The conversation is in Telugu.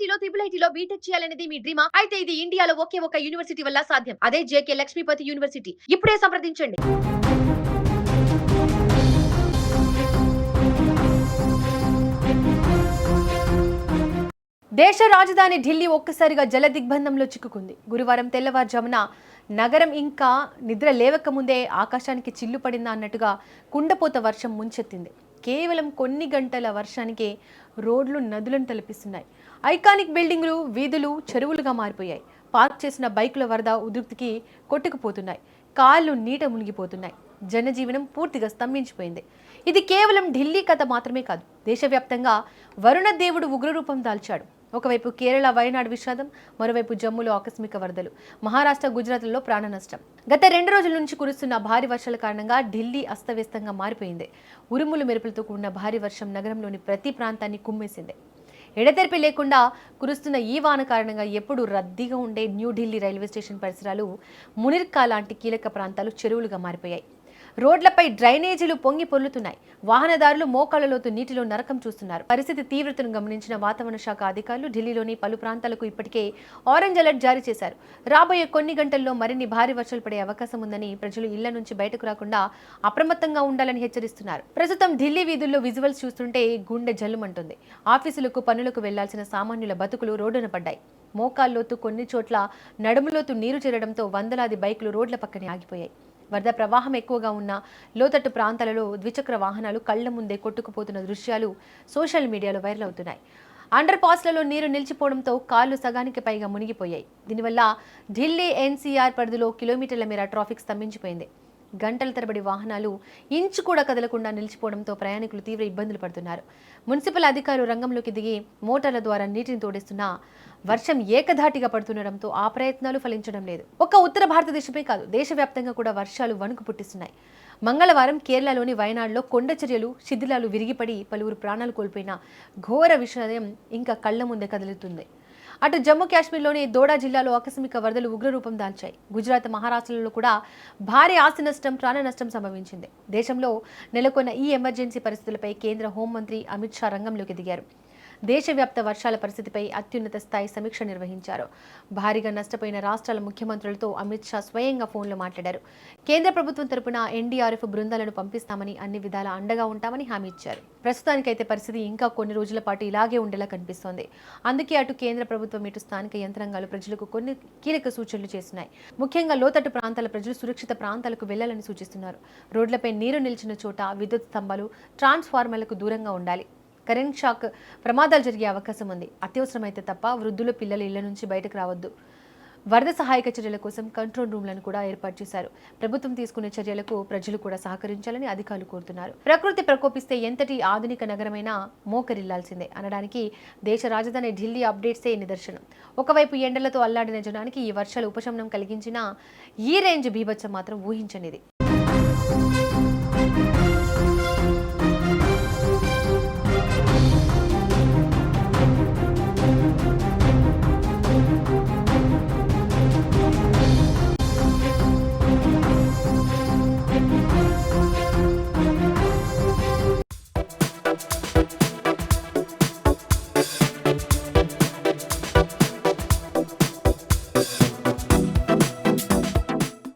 ఐఐటీలో IIITలో బీటెక్ చేయాలనేది మీ డ్రీమా? అయితే ఇది ఇండియాలో ఒకే ఒక యూనివర్సిటీ వల్ల సాధ్యం. అదే జేకే లక్ష్మీపతి యూనివర్సిటీ. ఇప్పుడే సంప్రదించండి. దేశ రాజధాని ఢిల్లీ ఒక్కసారిగా జల దిగ్బంధంలో చిక్కుకుంది. గురువారం తెల్లవారుజామున నగరం ఇంకా నిద్ర లేవకముందే ఆకాశానికి చిల్లు పడిందా అన్నట్టుగా కుండపోత వర్షం ముంచెత్తింది. కేవలం కొన్ని గంటల వర్షానికే రోడ్లు నదులను తలపిస్తున్నాయి. ఐకానిక్ బిల్డింగులు, వీధులు చెరువులుగా మారిపోయాయి. పార్క్ చేసిన బైకుల వరద ఉధృతికి కొట్టుకుపోతున్నాయి. కాళ్ళు నీట మునిగిపోతున్నాయి. జనజీవనం పూర్తిగా స్తంభించిపోయింది. ఇది కేవలం ఢిల్లీ కథ మాత్రమే కాదు, దేశవ్యాప్తంగా వరుణ దేవుడు ఉగ్రరూపం దాల్చాడు. ఒకవైపు కేరళ వయనాడు విషాదం, మరోవైపు జమ్మూలో ఆకస్మిక వరదలు, మహారాష్ట్ర, గుజరాత్లలో ప్రాణ నష్టం. గత 2 రోజుల నుంచి కురుస్తున్న భారీ వర్షాల కారణంగా ఢిల్లీ అస్తవ్యస్తంగా మారిపోయింది. ఉరుములు మెరుపులతో కూడిన భారీ వర్షం నగరంలోని ప్రతి ప్రాంతాన్ని కుమ్మేసింది. ఎడతెరిపి లేకుండా కురుస్తున్న ఈ వాన కారణంగా ఎప్పుడూ రద్దీగా ఉండే న్యూఢిల్లీ రైల్వే స్టేషన్ పరిసరాలు, మునిర్కా లాంటి కీలక ప్రాంతాలు చెరువులుగా మారిపోయాయి. రోడ్లపై డ్రైనేజీలు పొంగి పొర్లుతున్నాయి. వాహనదారులు మోకాళ్లలోతు నీటిలో నరకం చూస్తున్నారు. పరిస్థితి తీవ్రతను గమనించిన వాతావరణ శాఖ అధికారులు ఢిల్లీలోని పలు ప్రాంతాలకు ఇప్పటికే ఆరెంజ్ అలర్ట్ జారీ చేశారు. రాబోయే కొన్ని గంటల్లో మరిన్ని భారీ వర్షాలు పడే అవకాశం ఉందని ప్రజలు ఇళ్ల నుంచి బయటకు రాకుండా అప్రమత్తంగా ఉండాలని హెచ్చరిస్తున్నారు. ప్రస్తుతం ఢిల్లీ వీధుల్లో విజువల్స్ చూస్తుంటే గుండె జల్లుమంటుంది. ఆఫీసులకు, పనులకు వెళ్లాల్సిన సామాన్యుల బతుకులు రోడ్డున పడ్డాయి. మోకాల్లోతు, కొన్ని చోట్ల నడుములోతు నీరు చేరడంతో వందలాది బైకులు రోడ్ల పక్కనే ఆగిపోయాయి. వరద ప్రవాహం ఎక్కువగా ఉన్న లోతట్టు ప్రాంతాలలో ద్విచక్ర వాహనాలు కళ్ల ముందే కొట్టుకుపోతున్న దృశ్యాలు సోషల్ మీడియాలో వైరల్ అవుతున్నాయి. అండర్ పాస్లలో నీరు నిలిచిపోవడంతో కార్లు సగానికి పైగా మునిగిపోయాయి. దీనివల్ల ఢిల్లీ ఎన్సీఆర్ పరిధిలో కిలోమీటర్ల మేర ట్రాఫిక్ స్తంభించిపోయింది. గంటల తరబడి వాహనాలు ఇంచు కూడా కదలకుండా నిలిచిపోవడంతో ప్రయాణికులు తీవ్ర ఇబ్బందులు పడుతున్నారు. మున్సిపల్ అధికారులు రంగంలోకి దిగి మోటార్ల ద్వారా నీటిని తోడిస్తున్నా వర్షం ఏకధాటిగా పడుతుండటంతో ఆ ప్రయత్నాలు ఫలించడం లేదు. ఒక్క ఉత్తర భారతదేశమే కాదు, దేశవ్యాప్తంగా కూడా వర్షాలు వణుకు పుట్టిస్తున్నాయి. మంగళవారం కేరళలోని వయనాడులో కొండ చర్యలు, శిథిలాలు విరిగిపడి పలువురు ప్రాణాలు కోల్పోయిన ఘోర విషయం ఇంకా కళ్ల ముందే కదులుతుంది. అటు జమ్మూ కాశ్మీర్లోని దోడా జిల్లాలో ఆకస్మిక వరదలు ఉగ్రరూపం దాల్చాయి. గుజరాత్, మహారాష్ట్రలో కూడా భారీ ఆస్తి నష్టం, ప్రాణ నష్టం సంభవించింది. దేశంలో నెలకొన్న ఈ ఎమర్జెన్సీ పరిస్థితులపై కేంద్ర హోంమంత్రి అమిత్ షా రంగంలోకి దిగారు. దేశవ్యాప్త వర్షాల పరిస్థితిపై అత్యున్నత స్థాయి సమీక్ష నిర్వహించారు. భారీగా నష్టపోయిన రాష్ట్రాల ముఖ్యమంత్రులతో అమిత్ షా స్వయంగా ఫోన్లో మాట్లాడారు. కేంద్ర ప్రభుత్వం తరపున ఎన్డీఆర్ఎఫ్ బృందాలను పంపిస్తామని, అన్ని విధాల అండగా ఉంటామని హామీ ఇచ్చారు. ప్రస్తుతానికైతే పరిస్థితి ఇంకా కొన్ని రోజుల పాటు ఇలాగే ఉండేలా కనిపిస్తోంది. అందుకే అటు కేంద్ర ప్రభుత్వం, ఇటు స్థానిక యంత్రాంగాలు ప్రజలకు కొన్ని కీలక సూచనలు చేస్తున్నాయి. ముఖ్యంగా లోతట్టు ప్రాంతాల ప్రజలు సురక్షిత ప్రాంతాలకు వెళ్లాలని సూచిస్తున్నారు. రోడ్లపై నీరు నిలిచిన చోట విద్యుత్ స్తంభాలు, ట్రాన్స్ఫార్మర్లకు దూరంగా ఉండాలి. కరెంట్ షాక్ ప్రమాదాలు జరిగే అవకాశం ఉంది. అత్యవసరమైతే తప్ప వృద్ధులు, పిల్లలు ఇళ్ల నుంచి బయటకు రావద్దు. వరద సహాయక చర్యల కోసం కంట్రోల్ రూమ్లను కూడా ఏర్పాటు చేశారు. ప్రభుత్వం తీసుకునే చర్యలకు ప్రజలు కూడా సహకరించాలని అధికారులు కోరుతున్నారు. ప్రకృతి ప్రకోపిస్తే ఎంతటి ఆధునిక నగరమైనా మోకరిల్లాల్సిందే అనడానికి దేశ రాజధాని ఢిల్లీ అప్డేట్సే నిదర్శనం. ఒకవైపు ఎండలతో అల్లాడిన జనానికి ఈ వర్షాలు ఉపశమనం కలిగించినా ఈ రేంజ్ బీభత్సం మాత్రం ఊహించనిది.